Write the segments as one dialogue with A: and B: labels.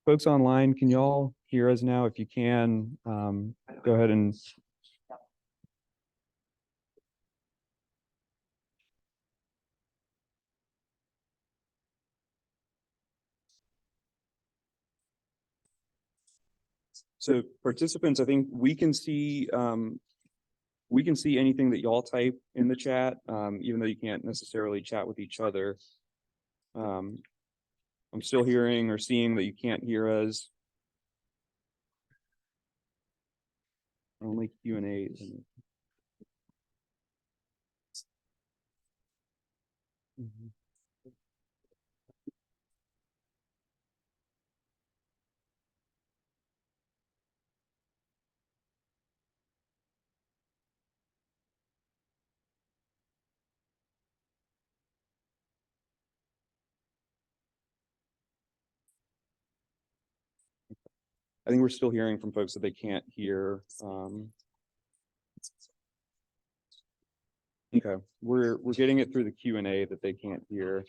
A: Folks online, can y'all hear us now? If you can, go ahead and. So participants, I think we can see anything that y'all type in the chat, even though you can't necessarily chat with each other. I'm still hearing or seeing that you can't hear us. Only Q&As. I think we're still hearing from folks that they can't hear. Okay, we're getting it through the Q&A that they can't hear.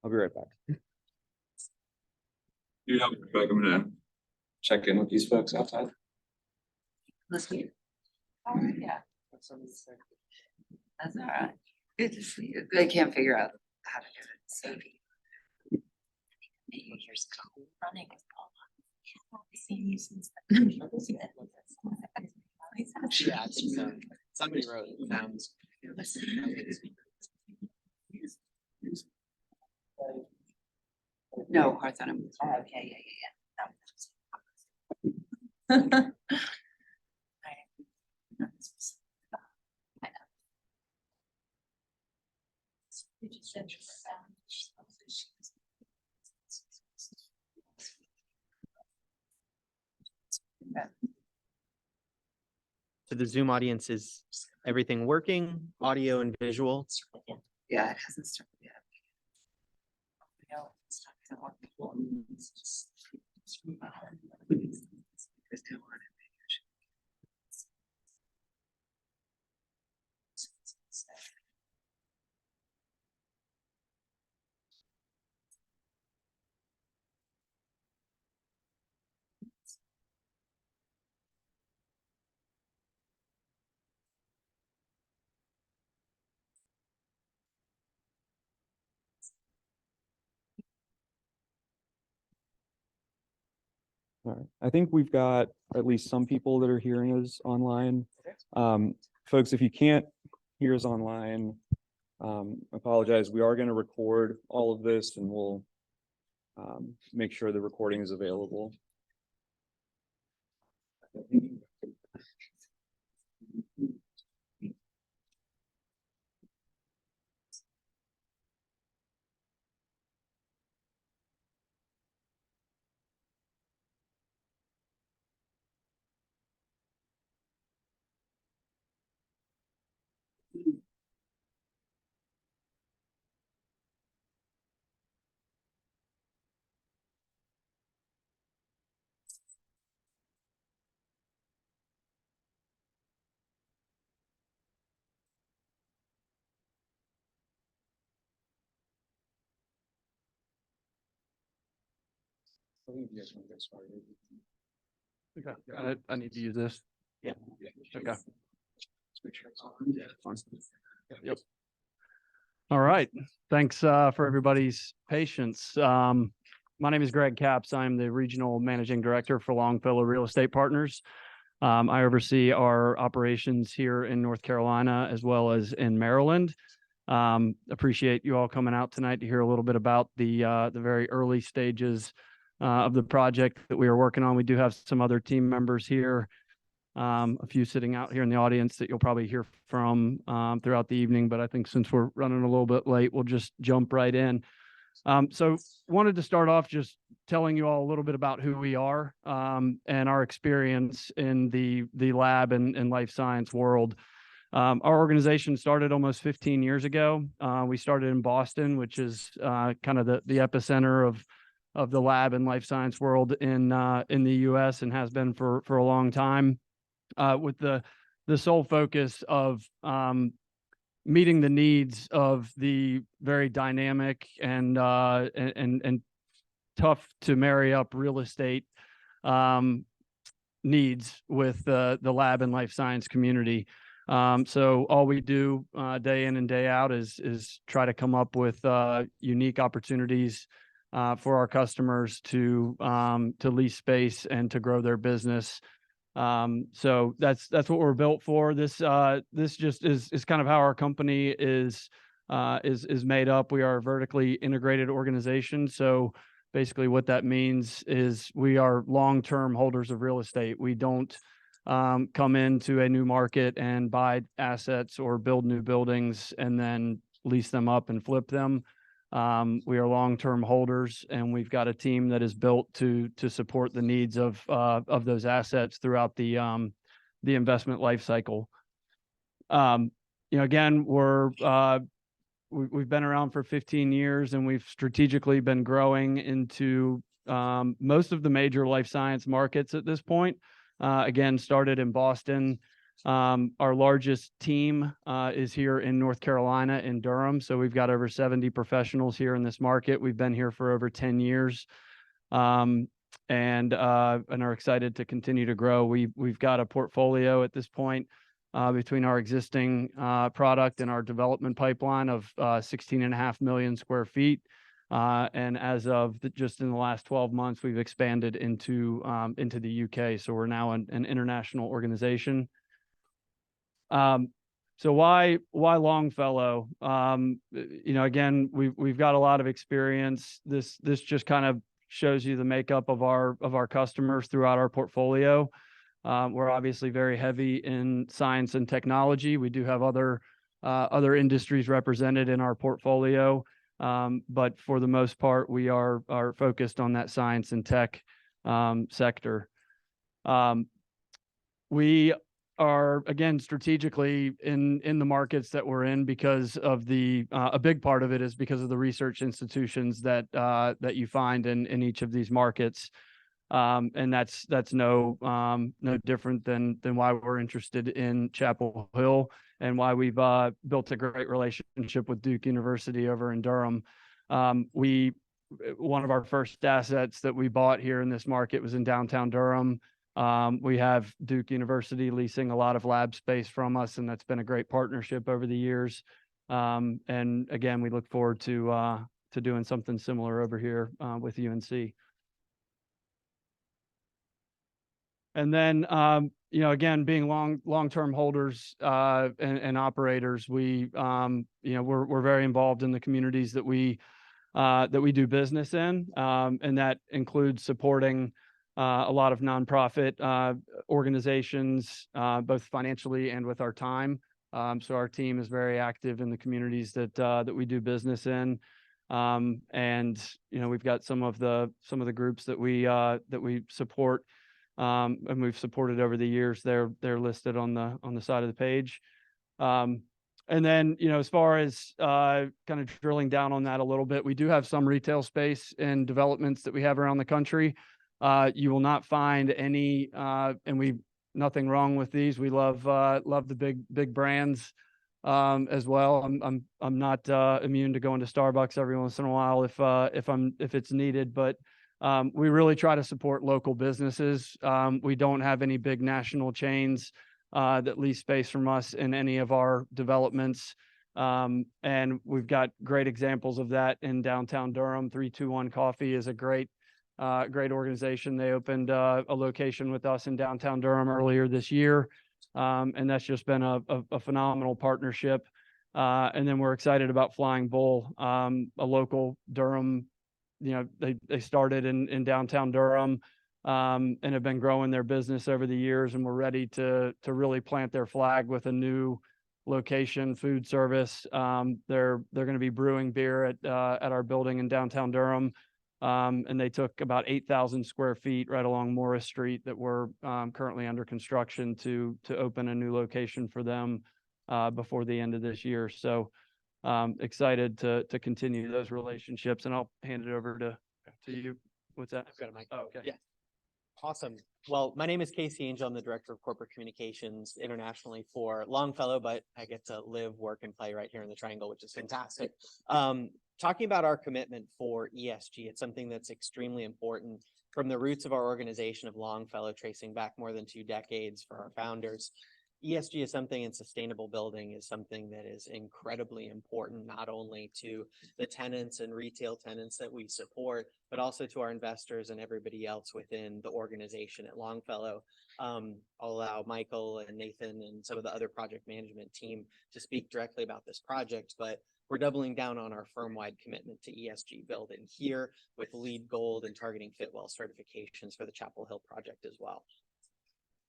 A: I'll be right back.
B: You have back. I'm gonna check in with these folks outside.
C: Listen. Oh, yeah. That's all right. Good to see you. They can't figure out how to do it. So years ago, running with Paula. Seen you since then.
D: Yeah, I think so. Somebody wrote it. Sounds.
C: No, Hawthorne. Oh, okay, yeah.
D: To the Zoom audience, is everything working? Audio and visual?
C: Yeah, it hasn't started yet. No, it's not gonna work.
A: All right. I think we've got at least some people that are hearing us online. Folks, if you can't hear us online, apologize. We are going to record all of this and we'll make sure the recording is available. I think you guys want to get started.
E: Okay, I need to use this.
D: Yeah.
E: Okay.
B: Let's make sure it's on. Yeah, fine.
E: Yep. All right. Thanks for everybody's patience. My name is Greg Capps. I'm the Regional Managing Director for Longfellow Real Estate Partners. I oversee our operations here in North Carolina as well as in Maryland. Appreciate you all coming out tonight to hear a little bit about the very early stages of the project that we are working on. We do have some other team members here, a few sitting out here in the audience that you'll probably hear from throughout the evening. But I think since we're running a little bit late, we'll just jump right in. So wanted to start off just telling you all a little bit about who we are and our experience in the lab and life science world. Our organization started almost 15 years ago. We started in Boston, which is kind of the epicenter of the lab and life science world in the US and has been for a long time, with the sole focus of meeting the needs of the very dynamic and tough to marry up real estate needs with the lab and life science community. So all we do day in and day out is try to come up with unique opportunities for our customers to lease space and to grow their business. So that's what we're built for. This just is kind of how our company is made up. We are a vertically integrated organization. So basically what that means is we are long-term holders of real estate. We don't come into a new market and buy assets or build new buildings and then lease them up and flip them. We are long-term holders, and we've got a team that is built to support the needs of those assets throughout the investment life cycle. Again, we've been around for 15 years, and we've strategically been growing into most of the major life science markets at this point. Again, started in Boston. Our largest team is here in North Carolina in Durham. So we've got over 70 professionals here in this market. We've been here for over 10 years and are excited to continue to grow. We've got a portfolio at this point between our existing product and our development pipeline of 16.5 million square feet. And as of just in the last 12 months, we've expanded into the UK. So we're now an international organization. So why Longfellow? Again, we've got a lot of experience. This just kind of shows you the makeup of our customers throughout our portfolio. We're obviously very heavy in science and technology. We do have other industries represented in our portfolio. But for the most part, we are focused on that science and tech sector. We are, again, strategically in the markets that we're in because of a big part of it is because of the research institutions that you find in each of these markets. And that's no different than why we're interested in Chapel Hill and why we've built a great relationship with Duke University over in Durham. One of our first assets that we bought here in this market was in downtown Durham. We have Duke University leasing a lot of lab space from us, and that's been a great partnership over the years. And again, we look forward to doing something similar over here with UNC. And then, again, being long-term holders and operators, we're very involved in the communities that we do business in, and that includes supporting a lot of nonprofit organizations, both financially and with our time. So our team is very active in the communities that we do business in, and we've got some of the groups that we support. And we've supported over the years. They're listed on the side of the page. And then, as far as kind of drilling down on that a little bit, we do have some retail space and developments that we have around the country. You will not find any, and nothing wrong with these. We love the big brands as well. I'm not immune to going to Starbucks every once in a while if it's needed, but we really try to support local businesses. We don't have any big national chains that lease space from us in any of our developments. And we've got great examples of that in downtown Durham. 321 Coffee is a great organization. They opened a location with us in downtown Durham earlier this year. And that's just been a phenomenal partnership. And then we're excited about Flying Bull, a local Durham. They started in downtown Durham and have been growing their business over the years, and we're ready to really plant their flag with a new location, food service. They're going to be brewing beer at our building in downtown Durham, and they took about 8,000 square feet right along Morris Street that we're currently under construction to open a new location for them before the end of this year. So excited to continue those relationships, and I'll hand it over to you. What's that?
D: I've got a mic.
E: Oh, okay.
D: Yeah. Awesome. Well, my name is Casey Angel. I'm the Director of Corporate Communications internationally for Longfellow, but I get to live, work, and play right here in the Triangle, which is fantastic. Talking about our commitment for ESG, it's something that's extremely important from the roots of our organization of Longfellow, tracing back more than 2 decades for our founders. ESG is something, and sustainable building is something that is incredibly important, not only to the tenants and retail tenants that we support, but also to our investors and everybody else within the organization at Longfellow. I'll allow Michael and Nathan and some of the other project management team to speak directly about this project, but we're doubling down on our firm-wide commitment to ESG building here with LEED Gold and targeting Fitwel certifications for the Chapel Hill project as well.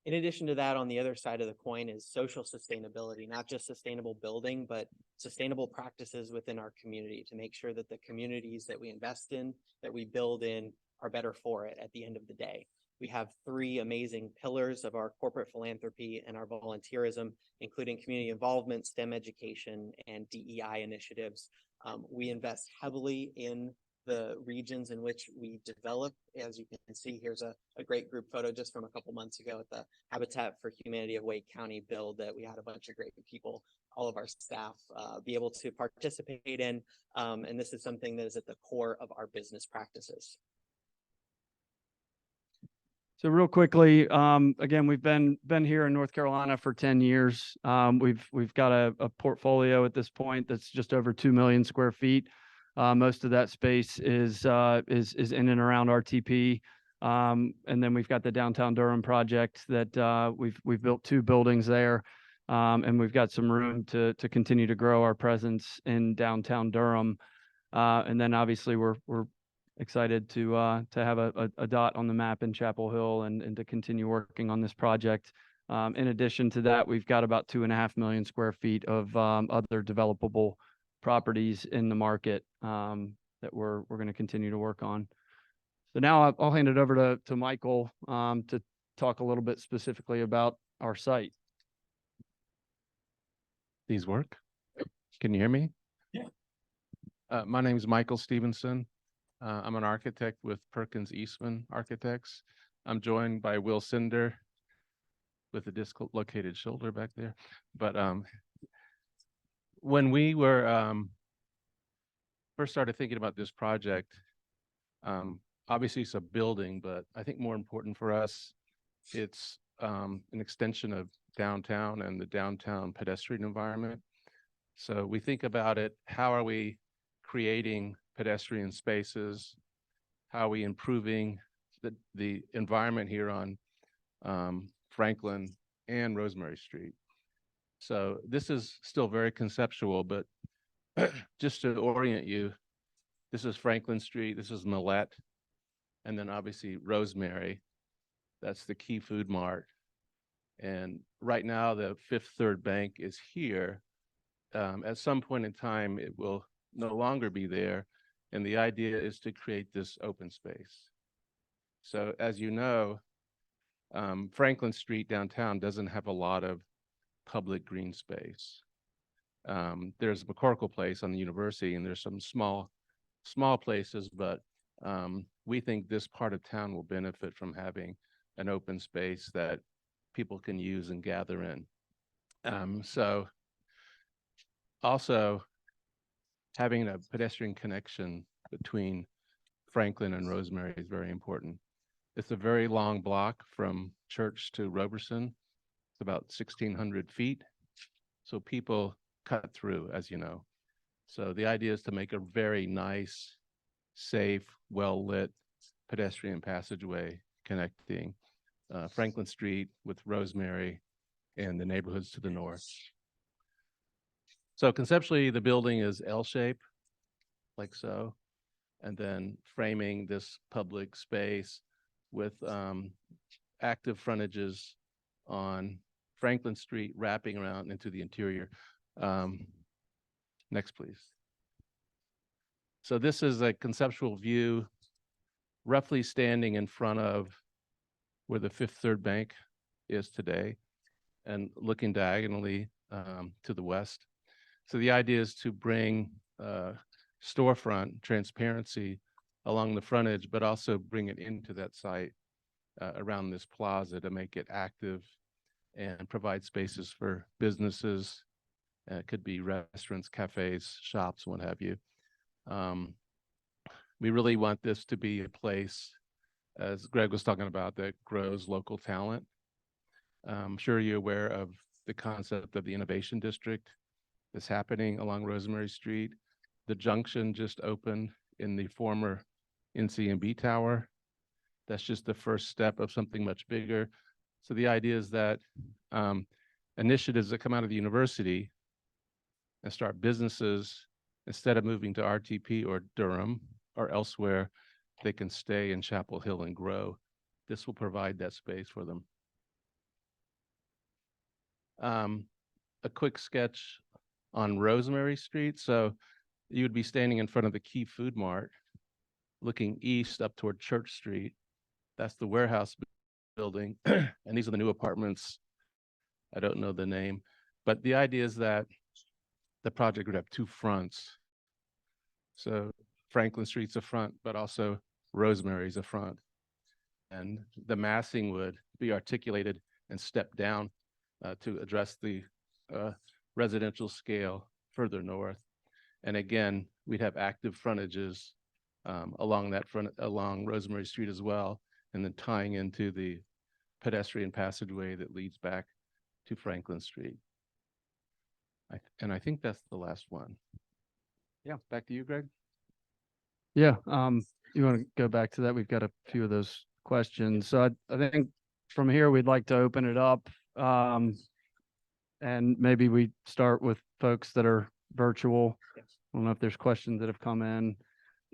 D: In addition to that, on the other side of the coin is social sustainability, not just sustainable building, but sustainable practices within our community to make sure that the communities that we invest in, that we build in, are better for it at the end of the day. We have 3 amazing pillars of our corporate philanthropy and our volunteerism, including community involvement, STEM education, and DEI initiatives. We invest heavily in the regions in which we develop. As you can see, here's a great group photo just from a couple months ago at the Habitat for Humanity of Wake County build that we had a bunch of great people, all of our staff, be able to participate in. And this is something that is at the core of our business practices.
E: So real quickly, again, we've been here in North Carolina for 10 years. We've got a portfolio at this point that's just over 2 million square feet. Most of that space is in and around RTP. And then we've got the downtown Durham project that we've built 2 buildings there. And we've got some room to continue to grow our presence in downtown Durham. And then obviously we're excited to have a dot on the map in Chapel Hill and to continue working on this project. In addition to that, we've got about 2.5 million square feet of other developable properties in the market that we're going to continue to work on. So now I'll hand it over to Michael to talk a little bit specifically about our site.
F: These work? Can you hear me?
B: Yeah.
F: My name is Michael Stevenson. I'm an architect with Perkins Eastman Architects. I'm joined by Will Cinder with a dislocated shoulder back there. But when we were first started thinking about this project, obviously it's a building, but I think more important for us, it's an extension of downtown and the downtown pedestrian environment. So we think about it, how are we creating pedestrian spaces? How are we improving the environment here on Franklin and Rosemary Street? So this is still very conceptual, but just to orient you, this is Franklin Street, this is Millette, and then obviously Rosemary. That's the Key Food Mart. And right now the Fifth Third Bank is here. At some point in time, it will no longer be there. And the idea is to create this open space. So as you know, Franklin Street downtown doesn't have a lot of public green space. There's McCorkle Place on the university, and there's some small places, but we think this part of town will benefit from having an open space that people can use and gather in. So also having a pedestrian connection between Franklin and Rosemary is very important. It's a very long block from Church to Roberson. It's about 1,600 feet. So people cut through, as you know. So the idea is to make a very nice, safe, well-lit pedestrian passageway connecting Franklin Street with Rosemary and the neighborhoods to the north. So conceptually, the building is L-shaped, like so, and then framing this public space with active frontages on Franklin Street, wrapping around into the interior. Next, please. So this is a conceptual view, roughly standing in front of where the Fifth Third Bank is today, and looking diagonally to the west. So the idea is to bring storefront transparency along the frontage, but also bring it into that site around this plaza to make it active and provide spaces for businesses. It could be restaurants, cafes, shops, what have you. We really want this to be a place, as Greg was talking about, that grows local talent. I'm sure you're aware of the concept of the Innovation District that's happening along Rosemary Street. The junction just opened in the former NCMB Tower. That's just the first step of something much bigger. So the idea is that initiatives that come out of the university and start businesses, instead of moving to RTP or Durham or elsewhere, they can stay in Chapel Hill and grow. This will provide that space for them. A quick sketch on Rosemary Street. So you would be standing in front of the Key Food Mart, looking east up toward Church Street. That's the warehouse building. And these are the new apartments. I don't know the name, but the idea is that the project would have two fronts. So Franklin Street's a front, but also Rosemary's a front. And the massing would be articulated and stepped down to address the residential scale further north. And again, we'd have active frontages along that front, along Rosemary Street as well, and then tying into the pedestrian passageway that leads back to Franklin Street. And I think that's the last one. Yeah, back to you, Greg.
E: Yeah, you want to go back to that? We've got a few of those questions. So I think from here, we'd like to open it up. And maybe we start with folks that are virtual. I don't know if there's questions that have come in.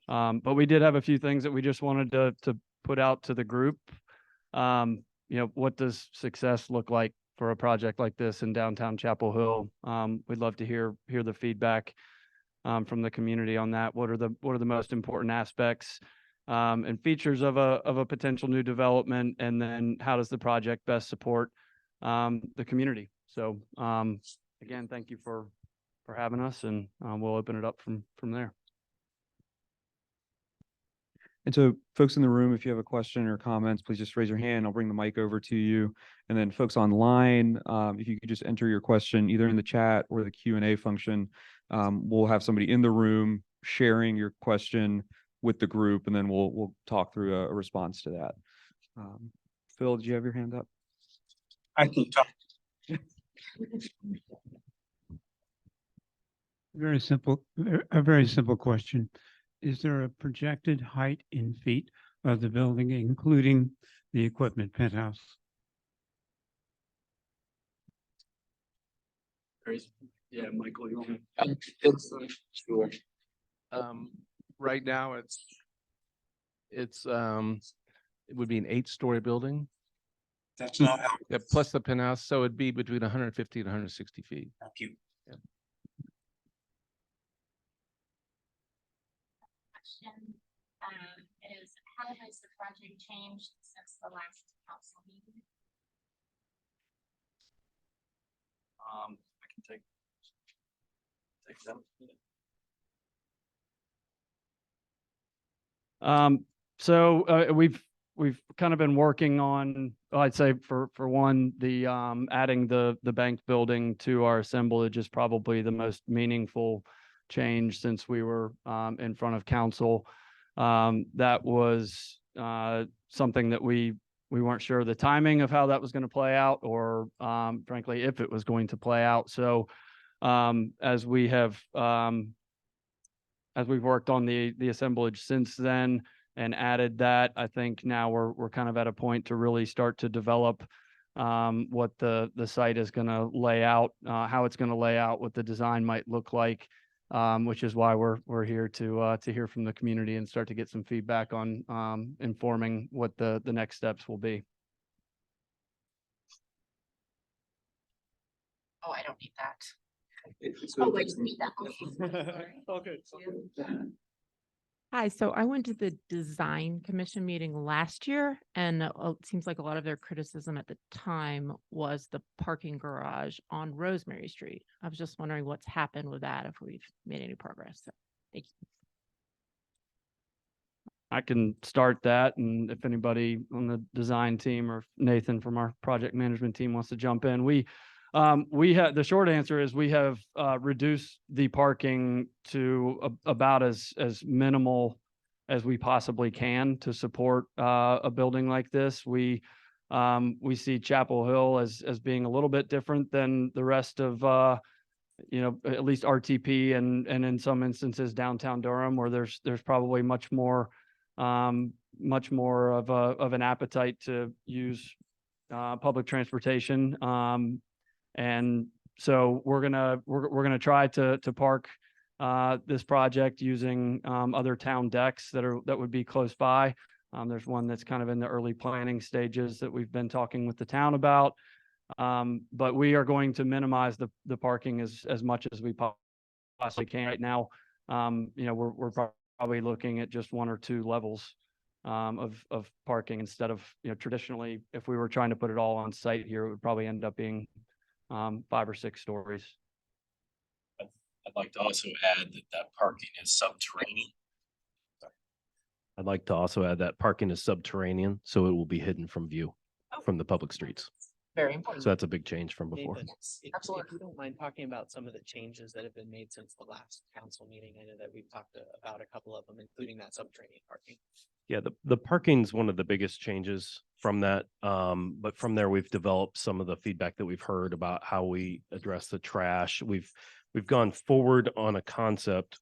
E: But we did have a few things that we just wanted to put out to the group. What does success look like for a project like this in downtown Chapel Hill? We'd love to hear the feedback from the community on that. What are the most important aspects and features of a potential new development? And then how does the project best support the community? So again, thank you for having us, and we'll open it up from there.
A: And so folks in the room, if you have a question or comments, please just raise your hand. I'll bring the mic over to you. And then folks online, if you could just enter your question either in the chat or the Q&A function, we'll have somebody in the room sharing your question with the group, and then we'll talk through a response to that. Phil, did you have your hand up?
G: I can talk. A very simple question. Is there a projected height in feet of the building, including the equipment penthouse?
E: Yeah, Michael, you want
F: Sure. Right now, it would be an 8-story building.
G: That's not how.
F: Yeah, plus the penthouse, so it'd be between 150 and 160 feet.
G: Thank you.
H: Question is, how has the project changed since the last council meeting?
E: I can take that. So we've kind of been working on, I'd say for one, the adding the bank building to our assemblage is probably the most meaningful change since we were in front of council. That was something that we weren't sure the timing of how that was going to play out, or frankly, if it was going to play out. So as we've worked on the assemblage since then and added that, I think now we're kind of at a point to really start to develop what the site is going to lay out, how it's going to lay out, what the design might look like, which is why we're here to hear from the community and start to get some feedback on informing what the next steps will be.
H: Oh, I don't need that. Oh, I just need that.
E: Okay.
I: Hi, so I went to the design commission meeting last year, and it seems like a lot of their criticism at the time was the parking garage on Rosemary Street. I was just wondering what's happened with that, if we've made any progress. So, thank
E: I can start that, and if anybody on the design team or Nathan from our project management team wants to jump in, we have, the short answer is we have reduced the parking to about as minimal as we possibly can to support a building like this. We see Chapel Hill as being a little bit different than the rest of at least RTP and in some instances downtown Durham, where there's probably much more of an appetite to use public transportation. And so we're gonna try to park this project using other town decks that would be close by. There's one that's kind of in the early planning stages that we've been talking with the town about. But we are going to minimize the parking as much as we possibly can right now. We're probably looking at just 1 or 2 levels of parking instead of, traditionally, if we were trying to put it all on site here, it would probably end up being 5 or 6 stories.
J: I'd like to also add that parking is subterranean. I'd like to also add that parking is subterranean, so it will be hidden from view from the public streets.
C: Very important.
J: So that's a big change from before.
D: Nathan, if you don't mind talking about some of the changes that have been made since the last council meeting, I know that we've talked about a couple of them, including that subterranean parking.
J: Yeah, the parking's one of the biggest changes from that. But from there, we've developed some of the feedback that we've heard about how we address the trash. We've gone forward on a concept.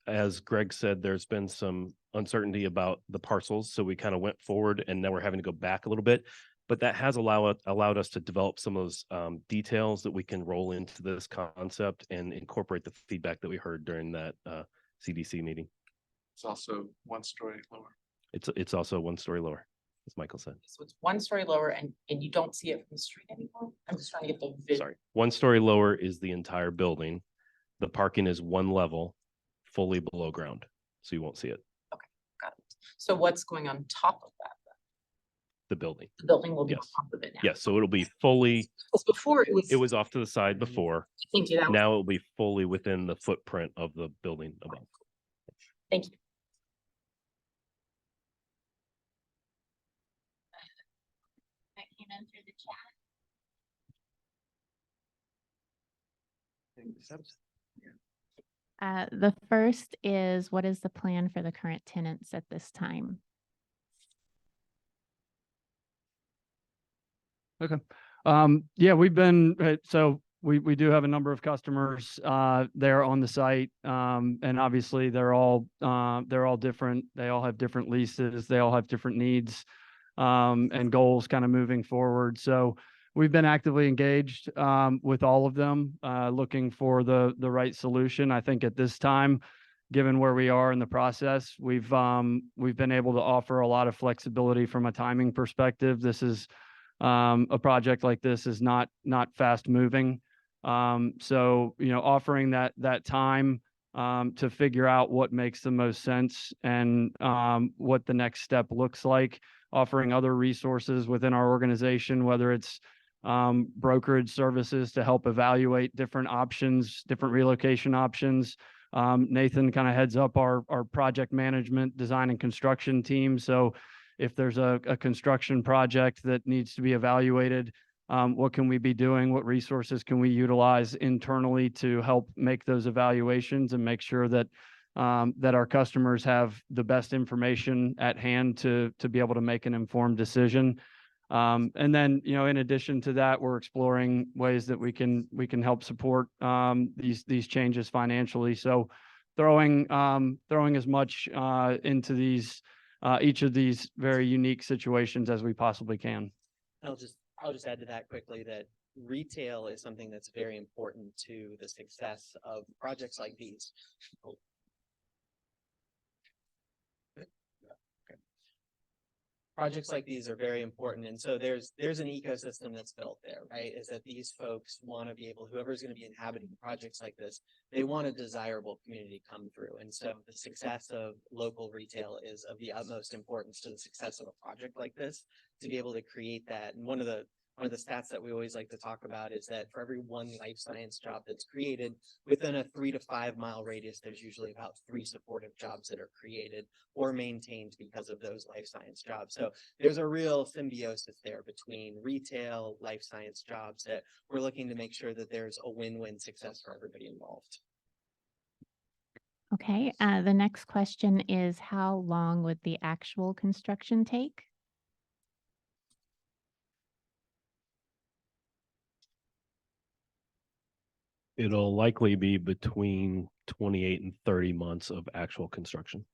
J: As Greg said, there's been some uncertainty about the parcels, so we kind of went forward, and now we're having to go back a little bit. But that has allowed us to develop some of those details that we can roll into this concept and incorporate the feedback that we heard during that CDC meeting.
B: It's also 1 story lower.
J: It's also 1 story lower, as Michael said.
K: So it's 1 story lower and you don't see it from the street anymore? I'm just trying to get the vision.
J: Sorry, 1 story lower is the entire building. The parking is 1 level, fully below ground, so you won't see it.
K: Okay, got it. So what's going on top of that?
J: The building.
K: The building will be on
J: Yes.
K: top of it now.
J: Yes, so it'll be fully,
K: Because before
J: it was off to the side before.
K: Thank you. That was,
J: Now it'll be fully within the footprint of the building above.
K: thank you.
H: That came in through the chat.
I: The first is, what is the plan for the current tenants at this time?
E: Okay. Yeah, we've been, so we do have a number of customers there on the site. And obviously they're all different. They all have different leases. They all have different needs and goals kind of moving forward. So we've been actively engaged with all of them, looking for the right solution. I think at this time, given where we are in the process, we've been able to offer a lot of flexibility from a timing perspective. This is a project like this is not fast moving. So, offering that time to figure out what makes the most sense and what the next step looks like, offering other resources within our organization, whether it's brokerage services to help evaluate different options, different relocation options. Nathan kind of heads up our project management, design and construction team. So if there's a construction project that needs to be evaluated, what can we be doing? What resources can we utilize internally to help make those evaluations and make sure that that our customers have the best information at hand to be able to make an informed decision. And then, in addition to that, we're exploring ways that we can help support these changes financially. So throwing as much into each of these very unique situations as we possibly can.
D: I'll just add to that quickly that retail is something that's very important to the success of projects like these. Projects like these are very important. And so there's an ecosystem that's built there, right? Is that these folks want to be able, whoever's going to be inhabiting projects like this, they want a desirable community come through. And so the success of local retail is of the utmost importance to the success of a project like this, to be able to create that. And one of one of the stats that we always like to talk about is that for every one life science job that's created, within a 3 to 5 mile radius, there's usually about 3 supportive jobs that are created or maintained because of those life science jobs. So there's a real symbiosis there between retail, life science jobs that we're looking to make sure that there's a win-win success for everybody involved.
I: Okay, the next question is how long would the actual construction take?
J: It'll likely be between 28 and 30 months of actual construction.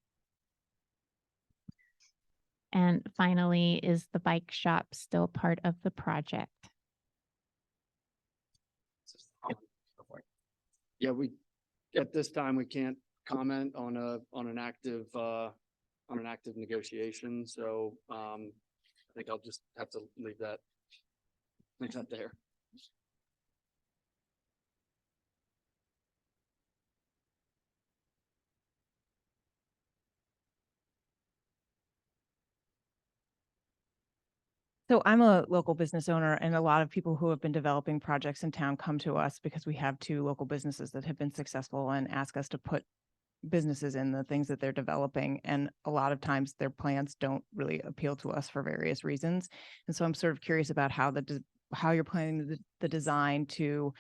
I: And finally, is the bike shop still part of the project?
E: Yeah, at this time, we can't comment on an active negotiation. So, I think I'll just have to leave that there.
L: So I'm a local business owner, and a lot of people who have been developing projects in town come to us because we have 2 local businesses that have been successful and ask us to put businesses in the things that they're developing. And a lot of times their plans don't really appeal to us for various reasons. And so I'm sort of curious about how you're planning the design to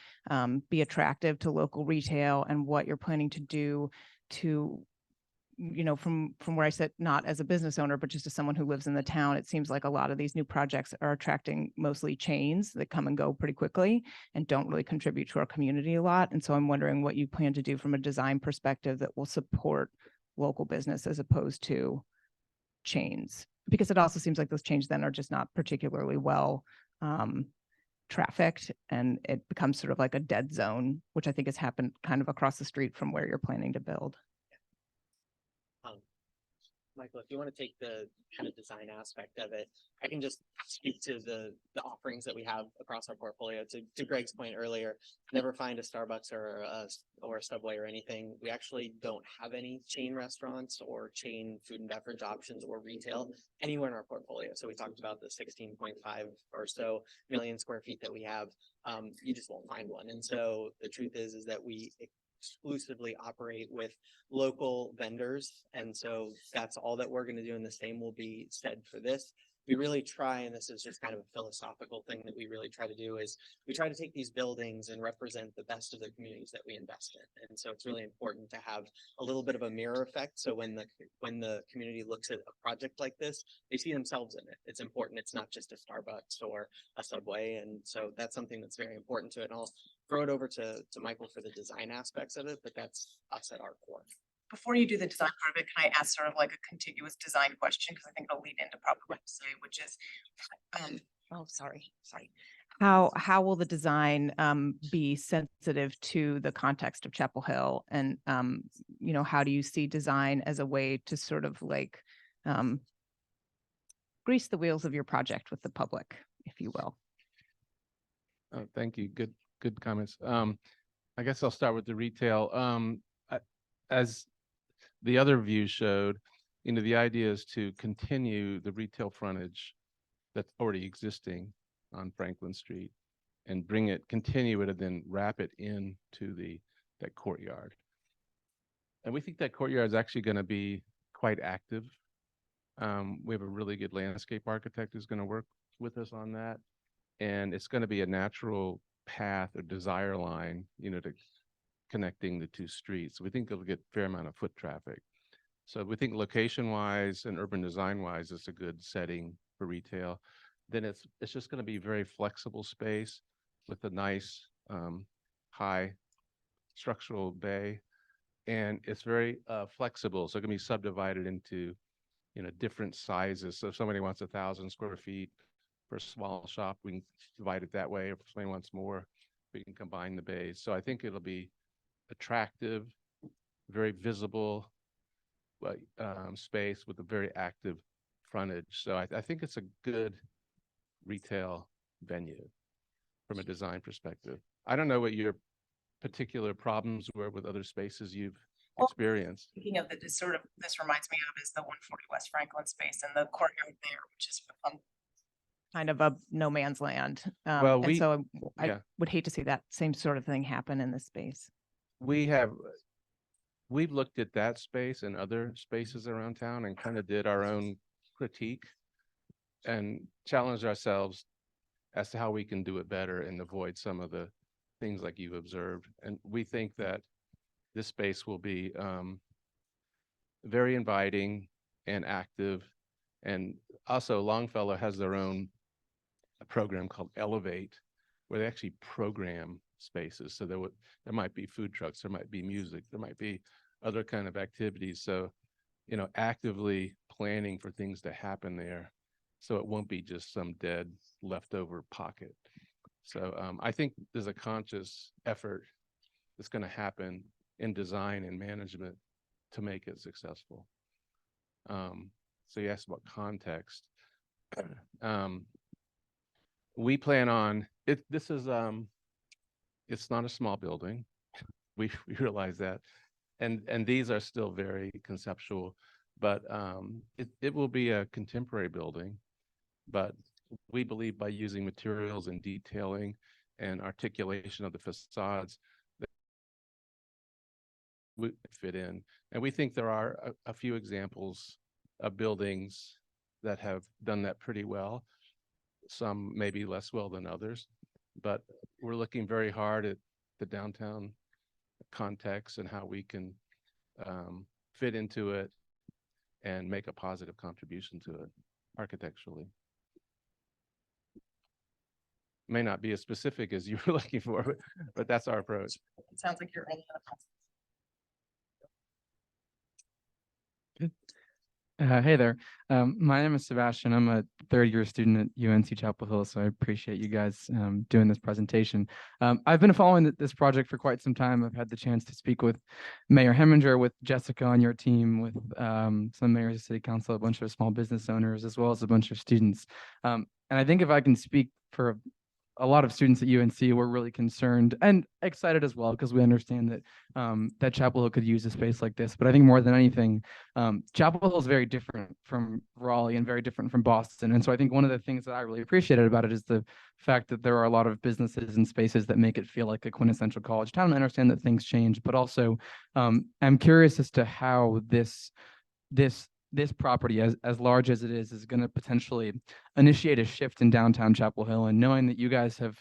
L: be attractive to local retail, and what you're planning to do to, from where I sit, not as a business owner, but just as someone who lives in the town, it seems like a lot of these new projects are attracting mostly chains that come and go pretty quickly and don't really contribute to our community a lot. And so I'm wondering what you plan to do from a design perspective that will support local business as opposed to chains, because it also seems like those chains then are just not particularly well trafficked, and it becomes sort of like a dead zone, which I think has happened kind of across the street from where you're planning to build.
D: Michael, if you want to take the kind of design aspect of it, I can just speak to the offerings that we have across our portfolio. To Greg's point earlier, never find a Starbucks or a Subway or anything. We actually don't have any chain restaurants or chain food and beverage options or retail anywhere in our portfolio. So we talked about the 16.5 or so million square feet that we have. You just won't find one. And so the truth is that we exclusively operate with local vendors. And so that's all that we're going to do. And the same will be said for this. We really try, and this is just kind of a philosophical thing that we really try to do, is we try to take these buildings and represent the best of the communities that we invest in. And so it's really important to have a little bit of a mirror effect. So when the community looks at a project like this, they see themselves in it. It's important. It's not just a Starbucks or a Subway. And so that's something that's very important to it. And I'll throw it over to Michael for the design aspects of it, but that's us at our core.
K: Before you do the design part of it, can I ask sort of like a contiguous design question? Because I think it'll lead into probably what to say, which is, sorry.
L: How will the design be sensitive to the context of Chapel Hill? And how do you see design as a way to sort of like grease the wheels of your project with the public, if you will?
F: Thank you. Good comments. I guess I'll start with the retail. As the other view showed, the idea is to continue the retail frontage that's already existing on Franklin Street and continue it, and then wrap it into that courtyard. And we think that courtyard is actually going to be quite active. We have a really good landscape architect who's going to work with us on that. And it's going to be a natural path or desire line, to connecting the 2 streets. We think it'll get a fair amount of foot traffic. So we think location wise and urban design wise, it's a good setting for retail. Then it's just going to be very flexible space with a nice high structural bay. And it's very flexible. So it can be subdivided into, different sizes. So if somebody wants 1,000 square feet for a small shop, we can divide it that way. If somebody wants more, we can combine the bays. So I think it'll be attractive, very visible space with a very active frontage. So I think it's a good retail venue from a design perspective. I don't know what your particular problems were with other spaces you've experienced.
K: Speaking of this reminds me of is the 140 West Franklin space and the courtyard there, which is
L: kind of a no man's land.
F: Well,
L: And
F: we-
L: so I
F: yeah.
L: would hate to see that same sort of thing happen in this space.
F: We've looked at that space and other spaces around town and kind of did our own critique and challenged ourselves as to how we can do it better and avoid some of the things like you've observed. And we think that this space will be very inviting and active. And also Longfellow has their own program called Elevate, where they actually program spaces. So there might be food trucks, there might be music, there might be other kind of activities. So, you know, actively planning for things to happen there. So it won't be just some dead leftover pocket. So I think there's a conscious effort that's going to happen in design and management to make it successful. So you asked about context. We plan on it. This is it's not a small building. We realize that, and these are still very conceptual, but it will be a contemporary building. But we believe by using materials and detailing and articulation of the facades that we fit in. And we think there are a few examples of buildings that have done that pretty well. Some maybe less well than others, but we're looking very hard at the downtown context and how we can fit into it and make a positive contribution to it architecturally. May not be as specific as you were looking for, but that's our approach.
K: It sounds like you're only
M: Hey there. My name is Sebastian. I'm a third-year student at UNC Chapel Hill, so I appreciate you guys doing this presentation. I've been following this project for quite some time. I've had the chance to speak with Mayor Heminger, with Jessica on your team, with some mayors of city council, a bunch of small business owners, as well as a bunch of students. And I think if I can speak for a lot of students at UNC, we're really concerned and excited as well, because we understand that that Chapel Hill could use a space like this. But I think more than anything, Chapel Hill is very different from Raleigh and very different from Boston. And so I think one of the things that I really appreciated about it is the fact that there are a lot of businesses and spaces that make it feel like a quintessential college town. I understand that things change, but also I'm curious as to how this property, as large as it is going to potentially initiate a shift in downtown Chapel Hill. And knowing that you guys have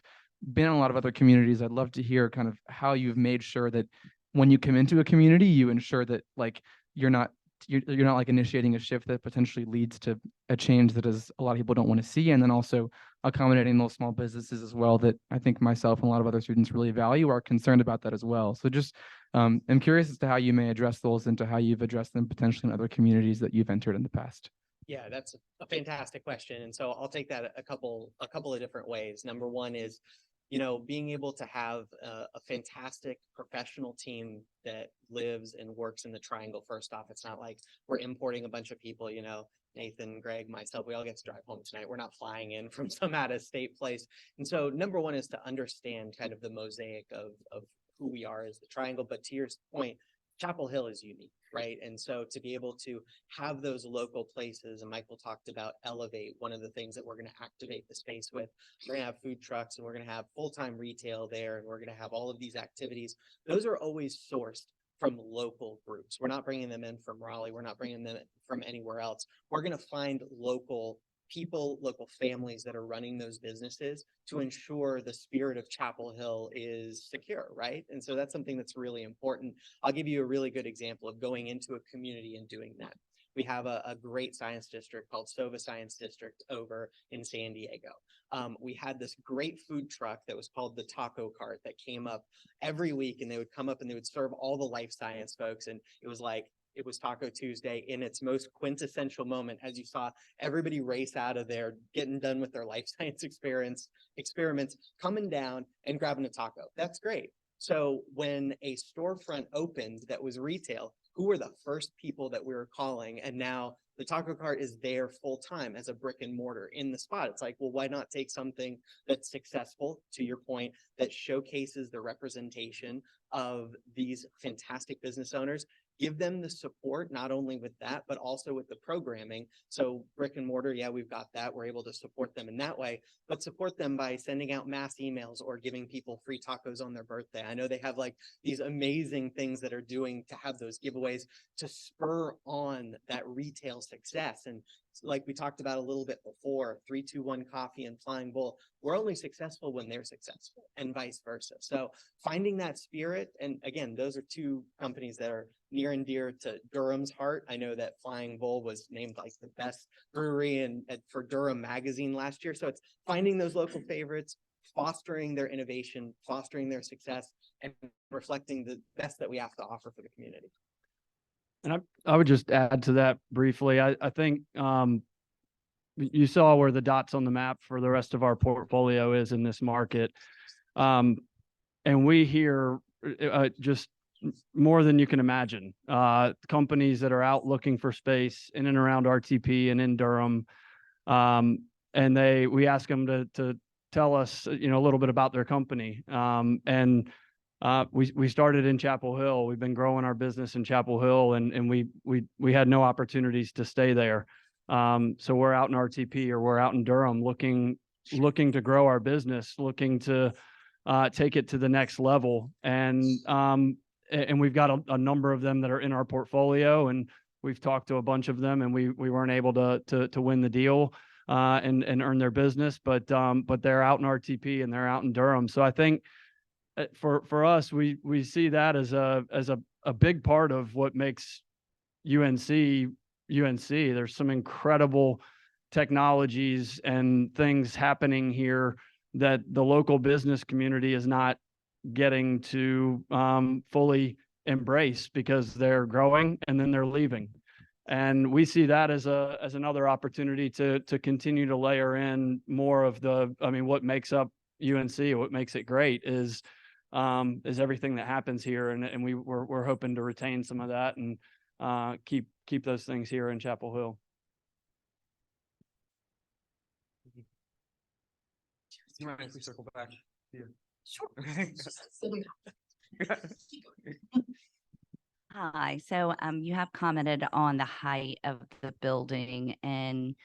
M: been in a lot of other communities, I'd love to hear kind of how you've made sure that when you come into a community, you ensure that like you're not like initiating a shift that potentially leads to a change that is a lot of people don't want to see, and then also accommodating those small businesses as well that I think myself and a lot of other students really value, are concerned about that as well. So just I'm curious as to how you may address those and to how you've addressed them potentially in other communities that you've entered in the past.
D: Yeah, that's a fantastic question. And so I'll take that a couple of different ways. Number one is, you know, being able to have a fantastic professional team that lives and works in the Triangle. First off, it's not like we're importing a bunch of people, you know, Nathan, Greg, myself, we all get to drive home tonight. We're not flying in from some out of state place. And so number one is to understand kind of the mosaic of who we are as the Triangle. But to your point, Chapel Hill is unique, right? And so to be able to have those local places, and Michael talked about Elevate, one of the things that we're going to activate the space with, we're going to have food trucks and we're going to have full-time retail there, and we're going to have all of these activities. Those are always sourced from local groups. We're not bringing them in from Raleigh. We're not bringing them in from anywhere else. We're going to find local people, local families that are running those businesses to ensure the spirit of Chapel Hill is secure, right? And so that's something that's really important. I'll give you a really good example of going into a community and doing that. We have a great science district called Sova Science District over in San Diego. We had this great food truck that was called the Taco Cart that came up every week, and they would come up and they would serve all the life science folks. And it was like, it was Taco Tuesday in its most quintessential moment, as you saw everybody race out of there, getting done with their life science experiments, coming down and grabbing a taco. That's great. So when a storefront opened that was retail, who were the first people that we were calling? And now the Taco Cart is there full time as a brick and mortar in the spot. It's like, well, why not take something that's successful, to your point, that showcases the representation of these fantastic business owners, give them the support, not only with that, but also with the programming. So brick and mortar, yeah, we've got that. We're able to support them in that way, but support them by sending out mass emails or giving people free tacos on their birthday. I know they have like these amazing things that are doing to have those giveaways to spur on that retail success. And like we talked about a little bit before, 321 Coffee and Flying Bull, we're only successful when they're successful and vice versa. So finding that spirit, and again, those are two companies that are near and dear to Durham's heart. I know that Flying Bull was named like the best brewery for Durham magazine last year. So it's finding those local favorites, fostering their innovation, fostering their success, and reflecting the best that we have to offer for the community.
E: And I would just add to that briefly. I think you saw where the dots on the map for the rest of our portfolio is in this market. And we hear just more than you can imagine. Companies that are out looking for space in and around RTP and in Durham. And we ask them to tell us, a little bit about their company. We started in Chapel Hill. We've been growing our business in Chapel Hill, and we had no opportunities to stay there. So we're out in RTP or we're out in Durham looking to grow our business, looking to take it to the next level. And we've got a number of them that are in our portfolio, and we've talked to a bunch of them, and we weren't able to win the deal and earn their business, but they're out in RTP and they're out in Durham. So I think for us, we see that as a big part of what makes UNC. There's some incredible technologies and things happening here that the local business community is not getting to fully embrace because they're growing and then they're leaving. And we see that as another opportunity to continue to layer in more of what makes up UNC, what makes it great is everything that happens here. And we're hoping to retain some of that and keep those things here in Chapel Hill.
B: You mind if we circle back?
K: Sure.
N: Hi, so you have commented on the height of the building, and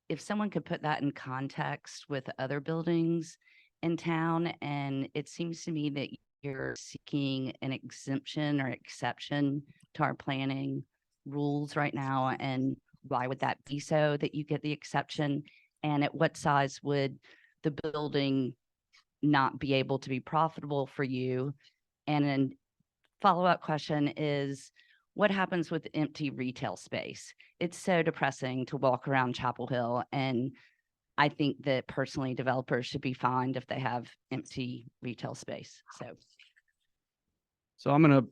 N: if someone could put that in context with other buildings in town, and it seems to me that you're seeking an exemption or exception to our planning rules right now, and why would that be so that you get the exception? And at what size would the building not be able to be profitable for you? And then follow-up question is, what happens with empty retail space? It's so depressing to walk around Chapel Hill, and I think that personally developers should be fined if they have empty retail space.
E: So I'm going to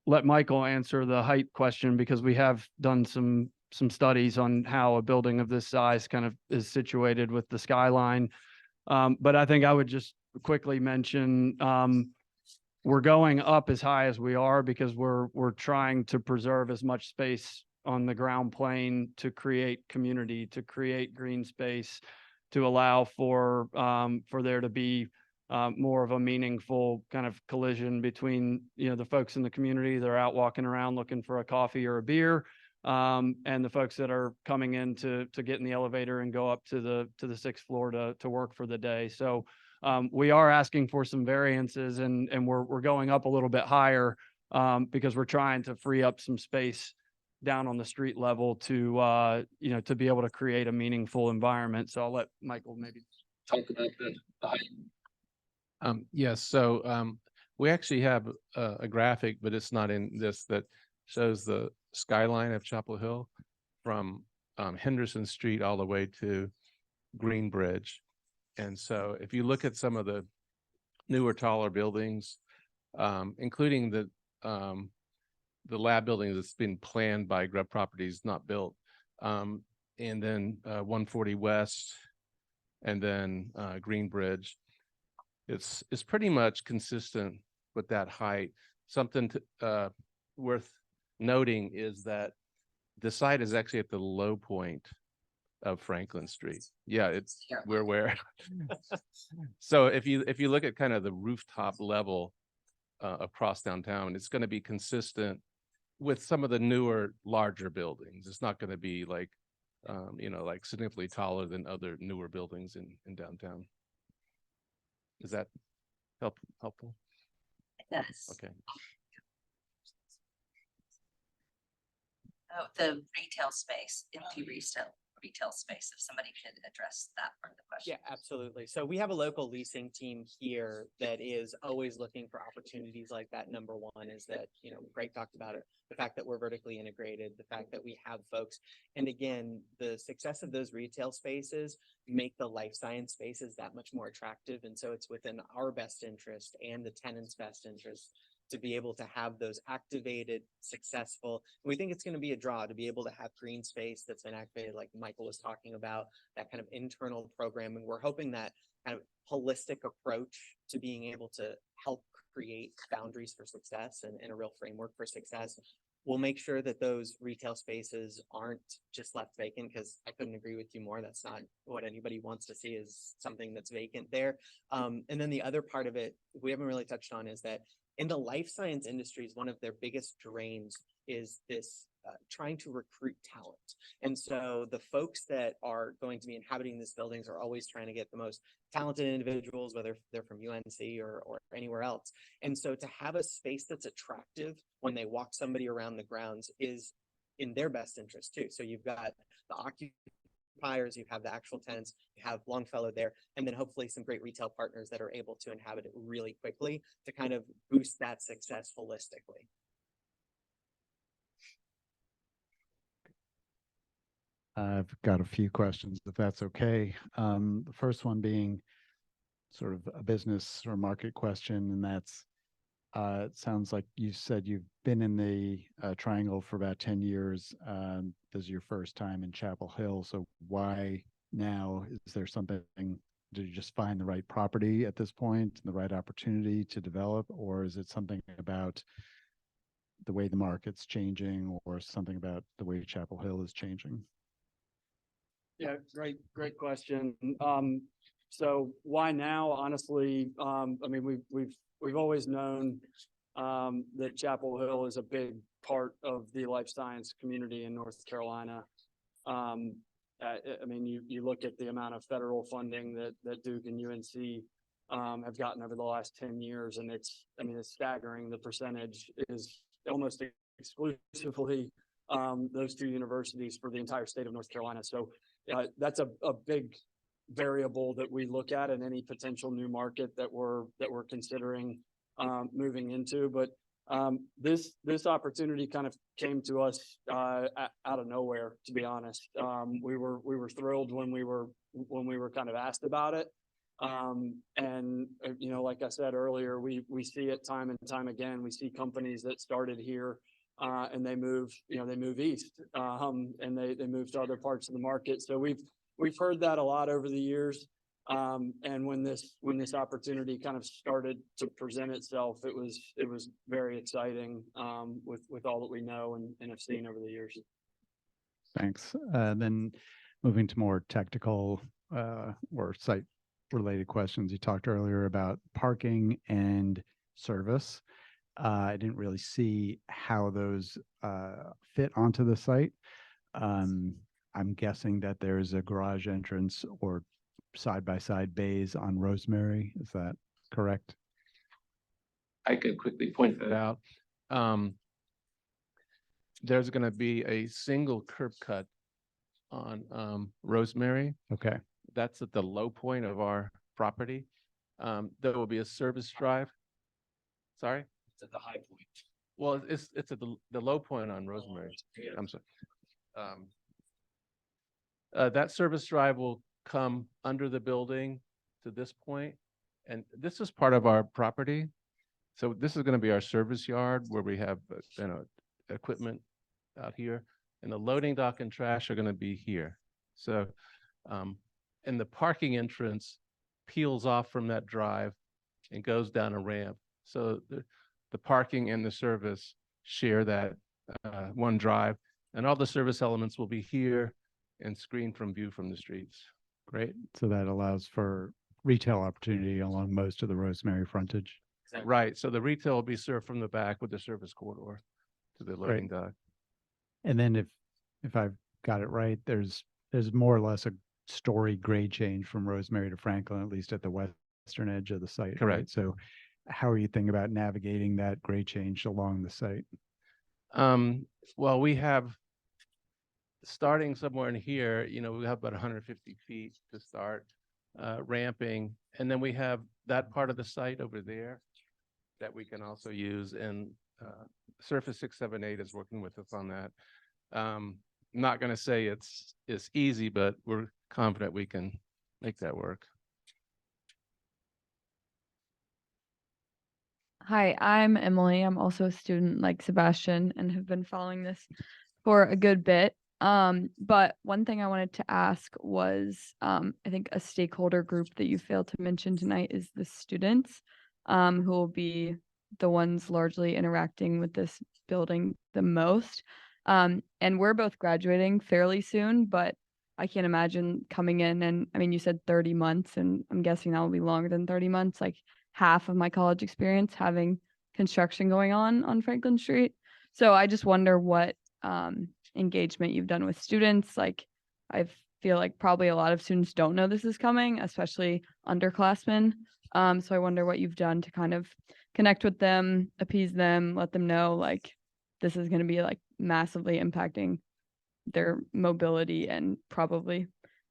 E: let Michael answer the height question, because we have done some studies on how a building of this size kind of is situated with the skyline. But I think I would just quickly mention, we're going up as high as we are because we're trying to preserve as much space on the ground plane to create community, to create green space, to allow for there to be more of a meaningful kind of collision between, the folks in the community that are out walking around looking for a coffee or a beer, and the folks that are coming in to get in the elevator and go up to the sixth floor to work for the day. So we are asking for some variances, and we're going up a little bit higher because we're trying to free up some space down on the street level to be able to create a meaningful environment. So I'll let Michael maybe
B: talk about the height.
F: Yes, so we actually have a graphic, but it's not in this, that shows the skyline of Chapel Hill from Henderson Street all the way to Greenbridge. And so if you look at some of the newer, taller buildings, including the lab building that's been planned by Grubb Properties, not built, and then 140 West, and then Greenbridge, it's pretty much consistent with that height. Something worth noting is that the site is actually at the low point of Franklin Street. Yeah, we're aware. So if you look at kind of the rooftop level across downtown, it's going to be consistent with some of the newer, larger buildings. It's not gonna be like, you know, like significantly taller than other newer buildings in downtown. Is that helpful?
C: It does.
F: Okay.
C: Oh, the retail space, empty retail space, if somebody could address that part of the question.
D: Yeah, absolutely. So we have a local leasing team here that is always looking for opportunities like that. Number one is that, you know, Greg talked about it, the fact that we're vertically integrated, the fact that we have folks. And again, the success of those retail spaces make the life science spaces that much more attractive. And so it's within our best interest and the tenant's best interest to be able to have those activated, successful. We think it's going to be a draw to be able to have green space that's been activated, like Michael was talking about, that kind of internal programming. We're hoping that kind of holistic approach to being able to help create boundaries for success and a real framework for success. We'll make sure that those retail spaces aren't just left vacant, because I couldn't agree with you more. That's not what anybody wants to see, is something that's vacant there. And then the other part of it we haven't really touched on is that in the life science industries, one of their biggest drains is this trying to recruit talent. And so the folks that are going to be inhabiting these buildings are always trying to get the most talented individuals, whether they're from UNC or anywhere else. And so to have a space that's attractive when they walk somebody around the grounds is in their best interest too. So you've got the occupiers, you have the actual tenants, you have Longfellow there, and then hopefully some great retail partners that are able to inhabit it really quickly to kind of boost that success holistically.
O: I've got a few questions, if that's okay. The first one being sort of a business or market question, and that's, it sounds like you said you've been in the Triangle for about 10 years. This is your first time in Chapel Hill. So why now? Is there something, did you just find the right property at this point, the right opportunity to develop, or is it something about the way the market's changing, or something about the way Chapel Hill is changing?
E: Yeah, great question. So why now? Honestly, I mean, we've always known that Chapel Hill is a big part of the life science community in North Carolina. I mean, you look at the amount of federal funding that Duke and UNC have gotten over the last 10 years, and it's staggering. The percentage is almost exclusively those two universities for the entire state of North Carolina. So that's a big variable that we look at in any potential new market that we're considering moving into. But this opportunity kind of came to us out of nowhere, to be honest. We were thrilled when we were kind of asked about it. And you know, like I said earlier, we see it time and time again. We see companies that started here and they move east, and they move to other parts of the market. So we've heard that a lot over the years. And when this opportunity kind of started to present itself, it was very exciting with all that we know and have seen over the years.
O: Thanks. Then moving to more technical or site related questions. You talked earlier about parking and service. I didn't really see how those fit onto the site. I'm guessing that there's a garage entrance or side-by-side bays on Rosemary. Is that correct?
F: I could quickly point that out. There's going to be a single curb cut on Rosemary.
O: Okay.
F: That's at the low point of our property. There will be a service drive. Sorry?
B: It's at the high point.
F: Well, it's at the low point on Rosemary. I'm sorry. That service drive will come under the building to this point, and this is part of our property. So this is going to be our service yard where we have equipment out here, and the loading dock and trash are going to be here. So and the parking entrance peels off from that drive and goes down a ramp. So the parking and the service share that one drive, and all the service elements will be here and screened from view from the streets.
O: Great. So that allows for retail opportunity along most of the Rosemary frontage.
F: Right. So the retail will be served from the back with the service corridor. to the loading dock.
O: And then if I've got it right, there's more or less a story grade change from Rosemary to Franklin, at least at the western edge of the site. right?
F: Correct.
O: So how are you thinking about navigating that grade change along the site?
F: Well, we have, starting somewhere in here, you know, we have about 150 feet to start ramping. And then we have that part of the site over there that we can also use. And Surface 678 is working with us on that. I'm not going to say it's easy, but we're confident we can make that work.
P: Hi, I'm Emily. I'm also a student like Sebastian and have been following this for a good bit. But one thing I wanted to ask was, I think a stakeholder group that you failed to mention tonight is the students, who will be the ones largely interacting with this building the most. And we're both graduating fairly soon, but I can't imagine coming in and, I mean, you said 30 months, and I'm guessing that will be longer than 30 months, like half of my college experience having construction going on Franklin Street. So I just wonder what engagement you've done with students. Like, I feel like probably a lot of students don't know this is coming, especially underclassmen. So I wonder what you've done to kind of connect with them, appease them, let them know like this is going to be like massively impacting their mobility and probably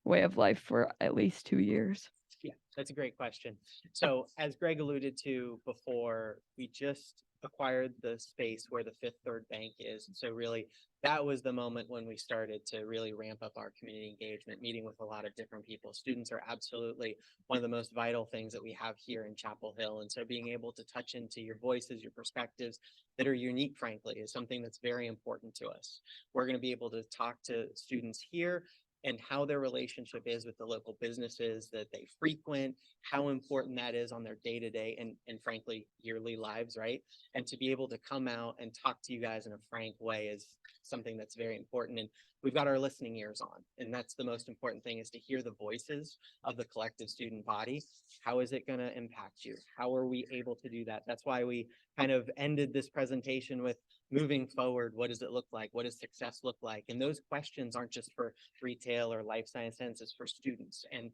P: way of life for at least 2 years.
D: Yeah, that's a great question. So as Greg alluded to before, we just acquired the space where the Fifth Third Bank is. So really, that was the moment when we started to really ramp up our community engagement, meeting with a lot of different people. Students are absolutely one of the most vital things that we have here in Chapel Hill. And so being able to touch into your voices, your perspectives that are unique, frankly, is something that's very important to us. We're going to be able to talk to students here and how their relationship is with the local businesses that they frequent, how important that is on their day-to-day and frankly, yearly lives, right? And to be able to come out and talk to you guys in a frank way is something that's very important. And we've got our listening ears on, and that's the most important thing, is to hear the voices of the collective student body. How is it going to impact you? How are we able to do that? That's why we kind of ended this presentation with moving forward. What does it look like? What does success look like? And those questions aren't just for retail or life science centers, for students and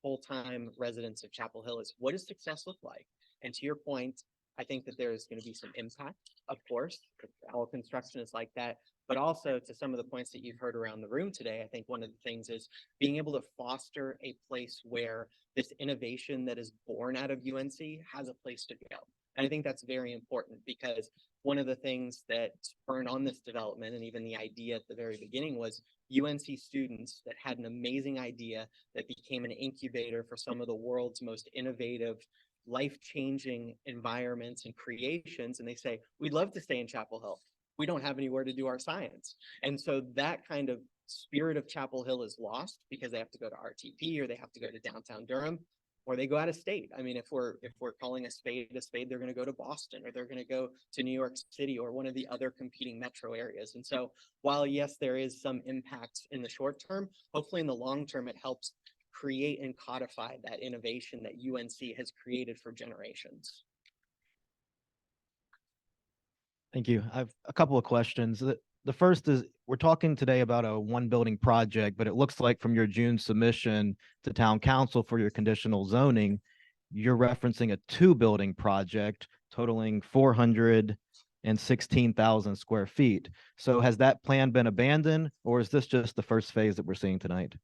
D: full-time residents of Chapel Hill. Is what does success look like? And to your point, I think that there's going to be some impact, of course. All construction is like that. But also to some of the points that you've heard around the room today, I think one of the things is being able to foster a place where this innovation that is born out of UNC has a place to go. And I think that's very important, because one of the things that spurred on this development, and even the idea at the very beginning, was UNC students that had an amazing idea that became an incubator for some of the world's most innovative, life-changing environments and creations. And they say, we'd love to stay in Chapel Hill. We don't have anywhere to do our science. And so that kind of spirit of Chapel Hill is lost because they have to go to RTP, or they have to go to downtown Durham, or they go out of state. I mean, if we're calling a spade, they're going to go to Boston, or they're going to go to New York City, or one of the other competing metro areas. And so while yes, there is some impact in the short term, hopefully in the long term, it helps create and codify that innovation that UNC has created for generations.
Q: Thank you. I have a couple of questions. The first is, we're talking today about a one building project, but it looks like from your June submission to town council for your conditional zoning, you're referencing a 2 building project totaling 416,000 square feet. So has that plan been abandoned, or is this just the first phase that we're seeing tonight?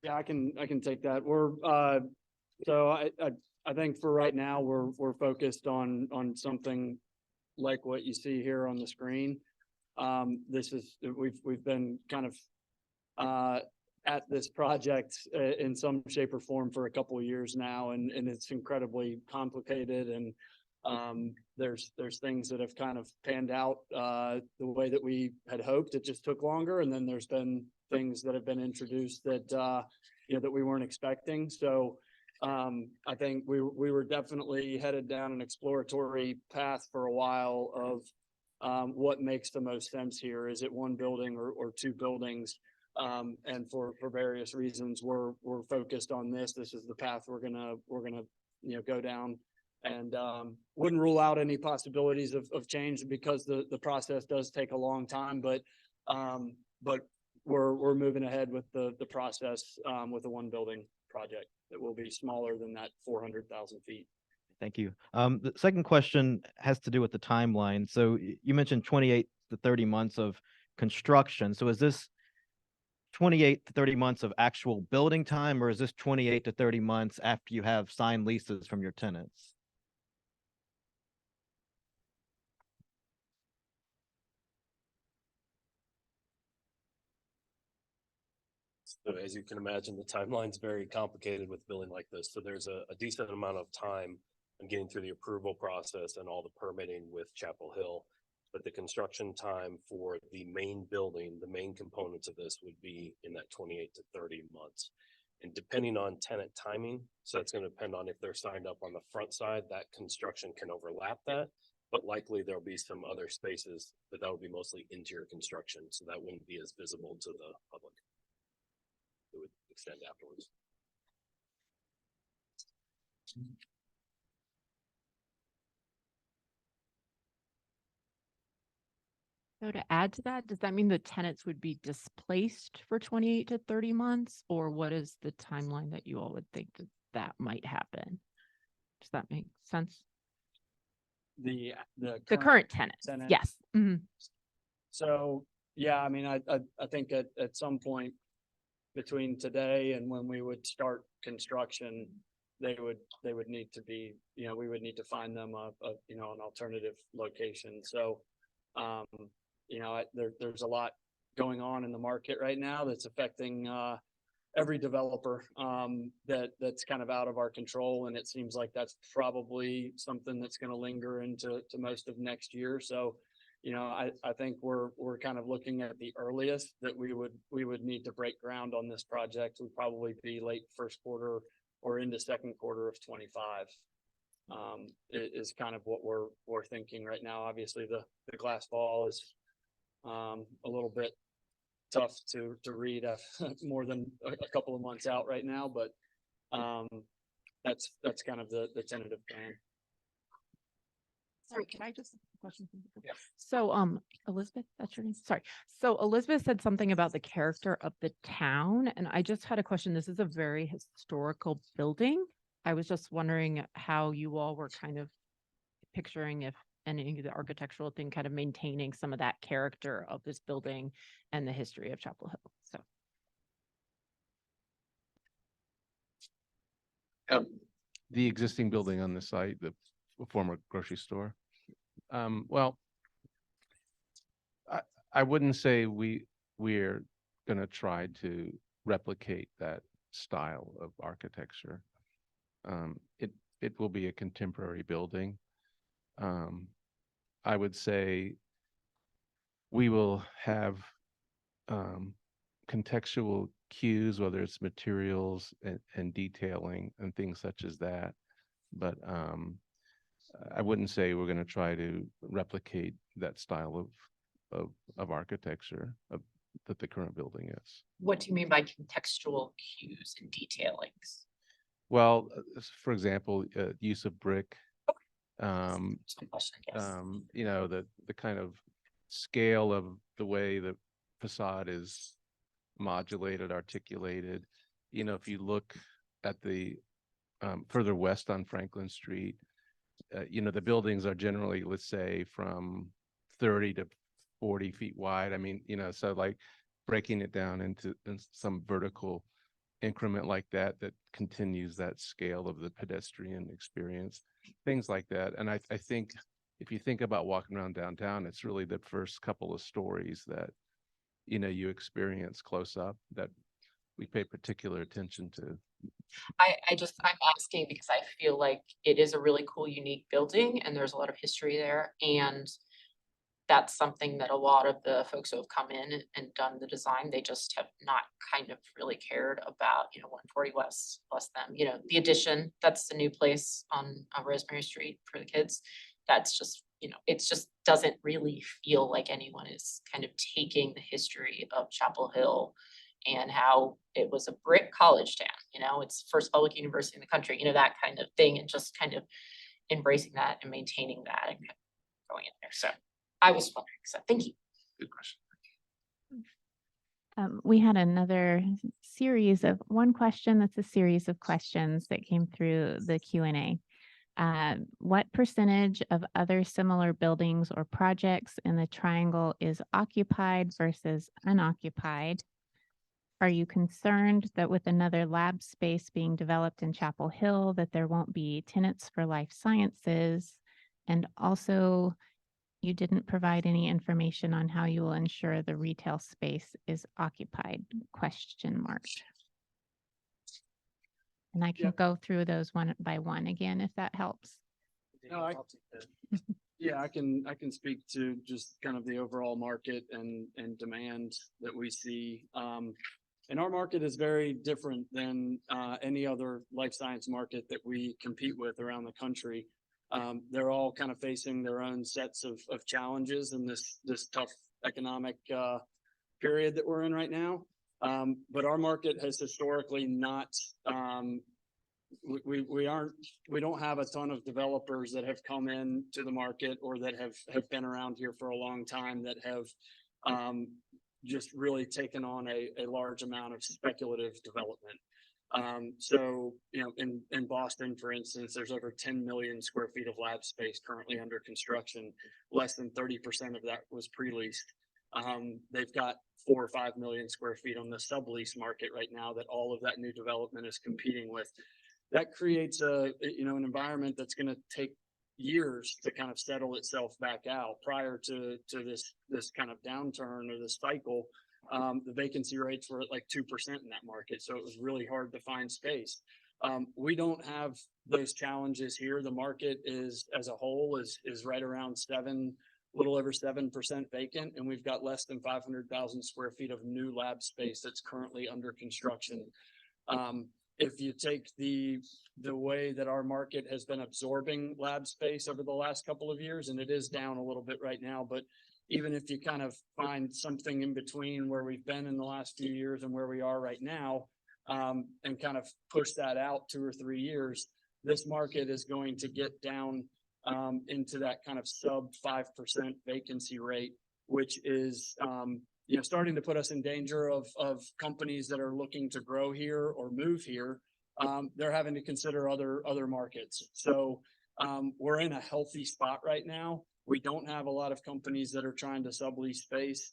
E: Yeah, I can take that. So I think for right now, we're focused on something like what you see here on the screen. We've been kind of at this project in some shape or form for a couple of years now, and it's incredibly complicated, and there's things that have kind of panned out the way that we had hoped. It just took longer, and then there's been things that have been introduced that that we weren't expecting. So I think we were definitely headed down an exploratory path for a while of what makes the most sense here. Is it 1 building or 2 buildings? And for various reasons, we're focused on this. This is the path we're gonna go down. And wouldn't rule out any possibilities of change because the process does take a long time, but we're moving ahead with the process with a one building project that will be smaller than that 400,000 feet.
Q: Thank you. The second question has to do with the timeline. So you mentioned 28 to 30 months of construction. So is this 28 to 30 months of actual building time, or is this 28 to 30 months after you have signed leases from your tenants?
J: So as you can imagine, the timeline's very complicated with billing like this. So there's a decent amount of time in getting through the approval process and all the permitting with Chapel Hill. But the construction time for the main building, the main components of this would be in that 28 to 30 months. And depending on tenant timing, so it's going to depend on if they're signed up on the front side, that construction can overlap that. But likely there'll be some other spaces, but that would be mostly interior construction. So that wouldn't be as visible to the public. It would extend afterwards.
I: So to add to that, does that mean the tenants would be displaced for 28 to 30 months? Or what is the timeline that you all would think that might happen? Does that make sense?
E: The
I: current tenants, yes. Mhm.
E: So, yeah, I mean, I think at some point between today and when we would start construction, they would need to be, we would need to find them an alternative location. So, there's a lot going on in the market right now that's affecting every developer that's kind of out of our control. And it seems like that's probably something that's going to linger into most of next year. So, I think we're kind of looking at the earliest that we would need to break ground on this project would probably be late first quarter or into second quarter of 25. Is kind of what we're thinking right now. Obviously the glass ball is a little bit tough to read more than a couple of months out right now, but that's kind of the tentative plan.
I: Sorry, can I just question? Yeah. So, Elizabeth, that's your name. Sorry. So Elizabeth said something about the character of the town, and I just had a question. This is a very historical building. I was just wondering how you all were kind of picturing if any of the architectural thing kind of maintaining some of that character of this building and the history of Chapel Hill. So.
F: The existing building on the site, the former grocery store. Well, I wouldn't say we're going to try to replicate that style of architecture. It will be a contemporary building. I would say we will have contextual cues, whether it's materials and detailing and things such as that. But I wouldn't say we're going to try to replicate that style of architecture that the current building is.
R: What do you mean by contextual cues and detailings?
F: Well, for example, use of brick.
R: Question,
F: The kind of scale of the way the facade is modulated, articulated. If you look at the further west on Franklin Street, the buildings are generally, let's say, from 30 to 40 feet wide. I mean, so like breaking it down into some vertical increment like that continues that scale of the pedestrian experience, things like that. And I think if you think about walking around downtown, it's really the first couple of stories that, you experience close up that we pay particular attention to.
R: I'm asking because I feel like it is a really cool, unique building and there's a lot of history there. And that's something that a lot of the folks who have come in and done the design, they just have not kind of really cared about, 140 West plus them, the addition, that's the new place on Rosemary Street for the kids. That's just, it just doesn't really feel like anyone is kind of taking the history of Chapel Hill and how it was a brick college town, you know, it's first public university in the country, you know, that kind of thing, and just kind of embracing that and maintaining that and going in there. So I was wondering, so thank you.
F: Good question.
I: We had another series of one question that's a series of questions that came through the Q&A. What percentage of other similar buildings or projects in the triangle is occupied versus unoccupied? Are you concerned that with another lab space being developed in Chapel Hill, that there won't be tenants for life sciences? And also, you didn't provide any information on how you will ensure the retail space is occupied, ? And I can go through those one by one again, if that helps.
E: No, yeah, I can speak to just kind of the overall market and demand that we see. And our market is very different than any other life science market that we compete with around the country. They're all kind of facing their own sets of challenges in this tough economic period that we're in right now. But our market has historically not, we don't have a ton of developers that have come in to the market or that have been around here for a long time that have just really taken on a large amount of speculative development. So, you know, in Boston, for instance, there's over 10 million square feet of lab space currently under construction. Less than 30% of that was pre-leased. They've got 4 or 5 million square feet on the sublease market right now that all of that new development is competing with. That creates an environment that's going to take years to kind of settle itself back out. Prior to this kind of downturn or this cycle, the vacancy rates were at like 2% in that market. So it was really hard to find space. We don't have those challenges here. The market is, as a whole, is right around little over 7% vacant, and we've got less than 500,000 square feet of new lab space that's currently under construction. If you take the way that our market has been absorbing lab space over the last couple of years, and it is down a little bit right now, but even if you kind of find something in between where we've been in the last few years and where we are right now, and kind of push that out 2 or 3 years, this market is going to get down into that kind of sub 5% vacancy rate, which is starting to put us in danger of companies that are looking to grow here or move here. They're having to consider other markets. So we're in a healthy spot right now. We don't have a lot of companies that are trying to sublease space.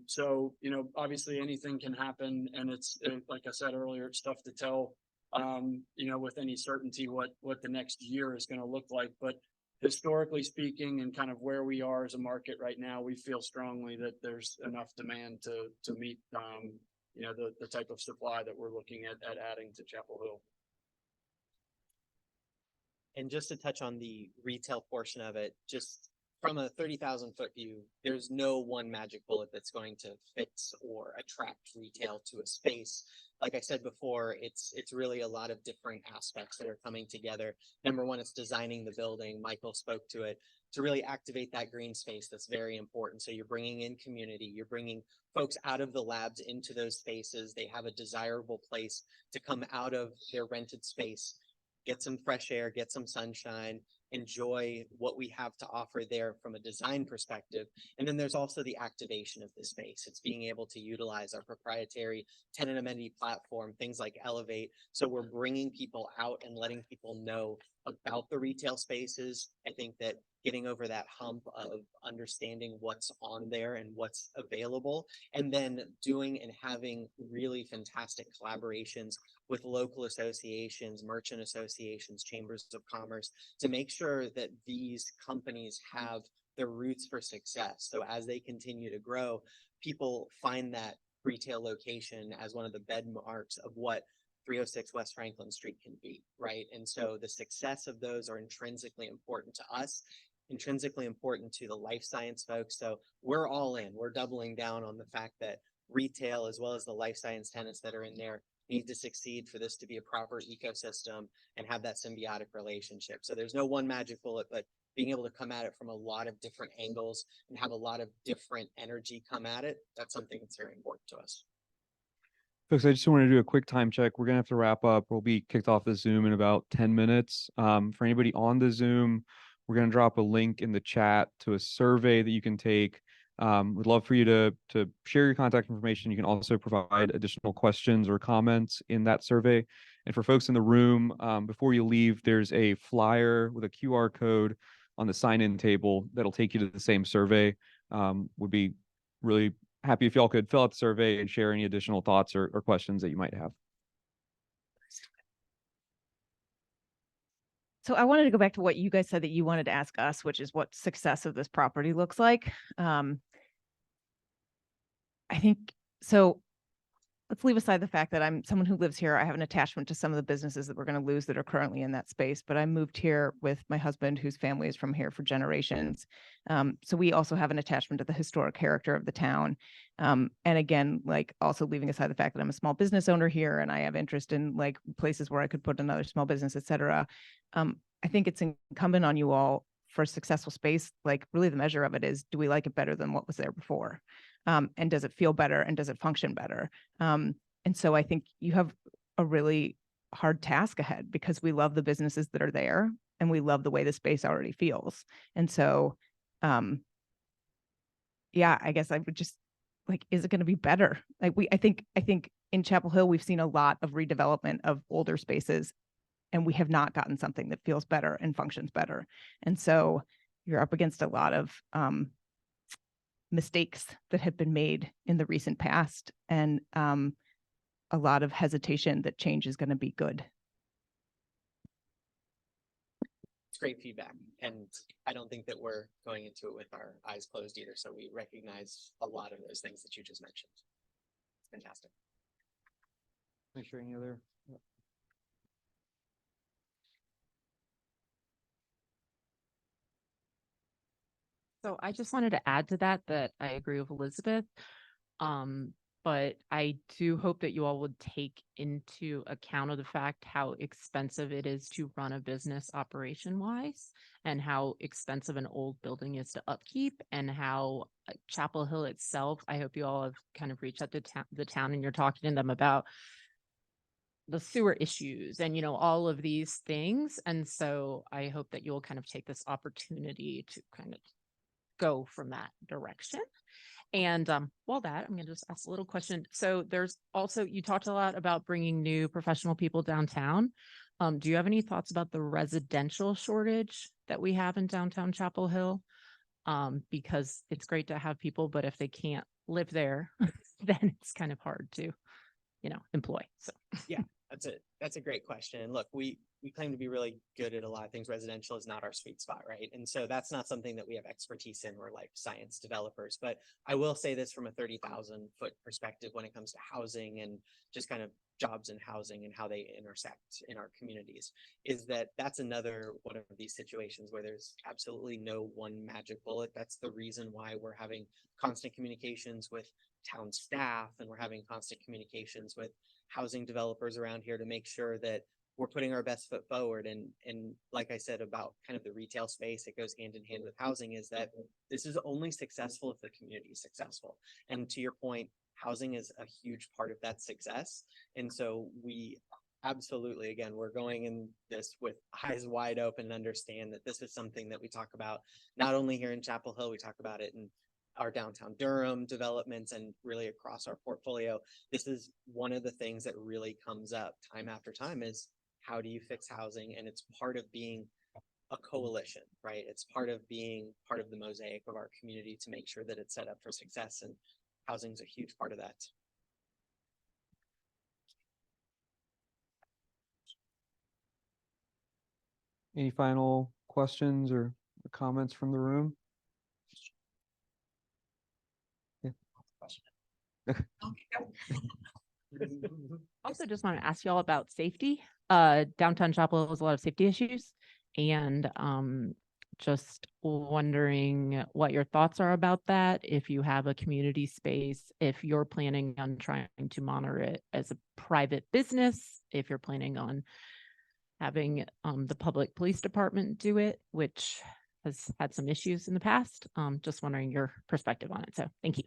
E: So, obviously anything can happen, and it's like I said earlier, it's tough to tell, with any certainty what the next year is going to look like. But historically speaking, and kind of where we are as a market right now, we feel strongly that there's enough demand to meet, the type of supply that we're looking at adding to Chapel Hill.
D: And just to touch on the retail portion of it, just from a 30,000-foot view, there's no one magic bullet that's going to fix or attract retail to a space. Like I said before, it's really a lot of different aspects that are coming together. Number one, it's designing the building. Michael spoke to it, to really activate that green space. That's very important. So you're bringing in community, you're bringing folks out of the labs into those spaces. They have a desirable place to come out of their rented space, get some fresh air, get some sunshine, enjoy what we have to offer there from a design perspective. And then there's also the activation of the space. It's being able to utilize our proprietary tenant amenity platform, things like Elevate. So we're bringing people out and letting people know about the retail spaces. I think that getting over that hump of understanding what's on there and what's available, and then doing and having really fantastic collaborations with local associations, merchant associations, chambers of commerce, to make sure that these companies have their roots for success. So as they continue to grow, people find that retail location as one of the bedmarks of what 306 West Franklin Street can be, right? And so the success of those are intrinsically important to us, intrinsically important to the life science folks. So we're all in, we're doubling down on the fact that retail, as well as the life science tenants that are in there, need to succeed for this to be a proper ecosystem and have that symbiotic relationship. So there's no one magic bullet, but being able to come at it from a lot of different angles and have a lot of different energy come at it, that's something that's very important to us.
A: Folks, I just want to do a quick time check. We're gonna have to wrap up. We'll be kicked off the Zoom in about 10 minutes. For anybody on the Zoom, we're gonna drop a link in the chat to a survey that you can take. We'd love for you to share your contact information. You can also provide additional questions or comments in that survey. And for folks in the room, before you leave, there's a flyer with a QR code on the sign-in table that'll take you to the same survey. Would be really happy if y'all could fill out the survey and share any additional thoughts or questions that you might have.
L: So I wanted to go back to what you guys said that you wanted to ask us, which is what success of this property looks like. I think, so let's leave aside the fact that I'm someone who lives here. I have an attachment to some of the businesses that we're going to lose that are currently in that space, but I moved here with my husband, whose family is from here for generations. So we also have an attachment to the historic character of the town. And again, like also leaving aside the fact that I'm a small business owner here and I have interest in like places where I could put another small business, et cetera. I think it's incumbent on you all for a successful space. Like really the measure of it is, do we like it better than what was there before? And does it feel better and does it function better? And so I think you have a really hard task ahead because we love the businesses that are there and we love the way the space already feels. And so, yeah, I guess I would just like, is it going to be better? Like I think in Chapel Hill, we've seen a lot of redevelopment of older spaces and we have not gotten something that feels better and functions better. And so you're up against a lot of, mistakes that have been made in the recent past and a lot of hesitation that change is going to be good.
D: It's great feedback. And I don't think that we're going into it with our eyes closed either. So we recognize a lot of those things that you just mentioned. It's fantastic.
A: Make sure any other.
I: So I just wanted to add to that I agree with Elizabeth. But I do hope that you all would take into account of the fact how expensive it is to run a business operation wise and how expensive an old building is to upkeep and how Chapel Hill itself, I hope you all have kind of reached out to the town and you're talking to them about the sewer issues and, you know, all of these things. And so I hope that you'll kind of take this opportunity to kind of go from that direction. And while that, I'm going to just ask a little question. So there's also, you talked a lot about bringing new professional people downtown. Do you have any thoughts about the residential shortage that we have in downtown Chapel Hill? Because it's great to have people, but if they can't live there, then it's kind of hard to, you know, employ. So
D: Yeah, that's a great question. And look, we claim to be really good at a lot of things. Residential is not our sweet spot, right? And so that's not something that we have expertise in. We're like science developers. But I will say this from a 30,000 foot perspective when it comes to housing and just kind of jobs in housing and how they intersect in our communities, is that that's another one of these situations where there's absolutely no one magic bullet. That's the reason why we're having constant communications with town staff and we're having constant communications with housing developers around here to make sure that we're putting our best foot forward. And like I said about kind of the retail space, it goes hand in hand with housing, is that this is only successful if the community is successful. And to your point, housing is a huge part of that success. And so we absolutely, again, we're going in this with eyes wide open and understand that this is something that we talk about not only here in Chapel Hill, we talk about it in our downtown Durham developments and really across our portfolio. This is one of the things that really comes up time after time is how do you fix housing? And it's part of being a coalition, right? It's part of being part of the mosaic of our community to make sure that it's set up for success, and housing is a huge part of that.
A: Any final questions or comments from the room?
I: also just want to ask y'all about safety. Downtown Chapel Hill has a lot of safety issues, and just wondering what your thoughts are about that. If you have a community space, if you're planning on trying to monitor it as a private business, if you're planning on having the public police department do it, which has had some issues in the past. Just wondering your perspective on it. So thank you.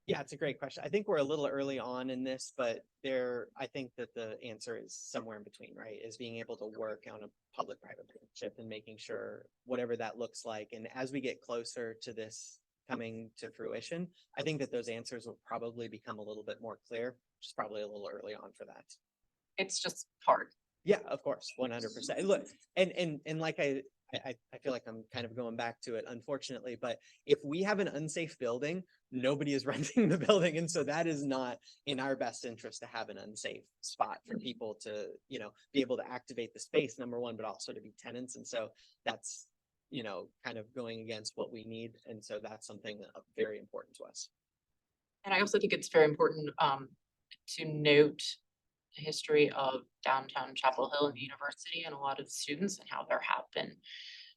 D: Yeah, it's a great question. I think we're a little early on in this, but I think that the answer is somewhere in between, right? Is being able to work on a public-private partnership and making sure whatever that looks like. And as we get closer to this coming to fruition, I think that those answers will probably become a little bit more clear, which is probably a little early on for that.
R: It's just hard.
D: Yeah, of course, 100%. Look, and like I feel like I'm kind of going back to it, unfortunately, but if we have an unsafe building, nobody is renting the building. And so that is not in our best interest to have an unsafe spot for people to, be able to activate the space, number one, but also to be tenants. And so that's, kind of going against what we need. And so that's something very important to us.
R: And I also think it's very important to note the history of downtown Chapel Hill and the university and a lot of students and how there have been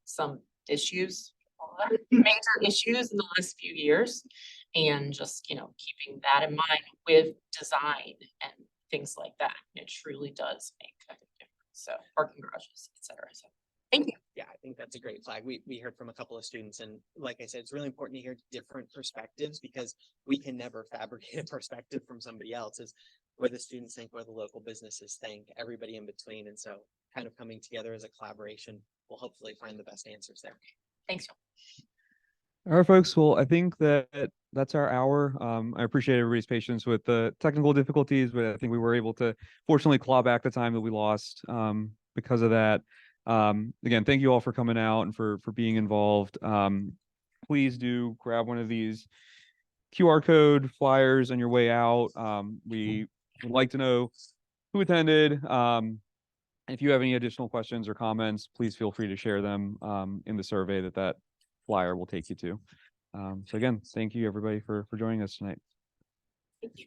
R: some issues, major issues in the last few years. And just, keeping that in mind with design and things like that, it truly does make a big difference. So parking garages, et cetera. So thank you.
D: Yeah, I think that's a great flag. We heard from a couple of students, and like I said, it's really important to hear different perspectives because we can never fabricate a perspective from somebody else's. What the students think, what the local businesses think, everybody in between. And so kind of coming together as a collaboration will hopefully find the best answers there.
R: Thanks.
A: All right, folks. Well, I think that's our hour. I appreciate everybody's patience with the technical difficulties, but I think we were able to fortunately claw back the time that we lost because of that. Again, thank you all for coming out and for being involved. Please do grab one of these QR code flyers on your way out. We would like to know who attended. If you have any additional questions or comments, please feel free to share them in the survey that flyer will take you to. So again, thank you everybody for joining us tonight.
R: Thank you.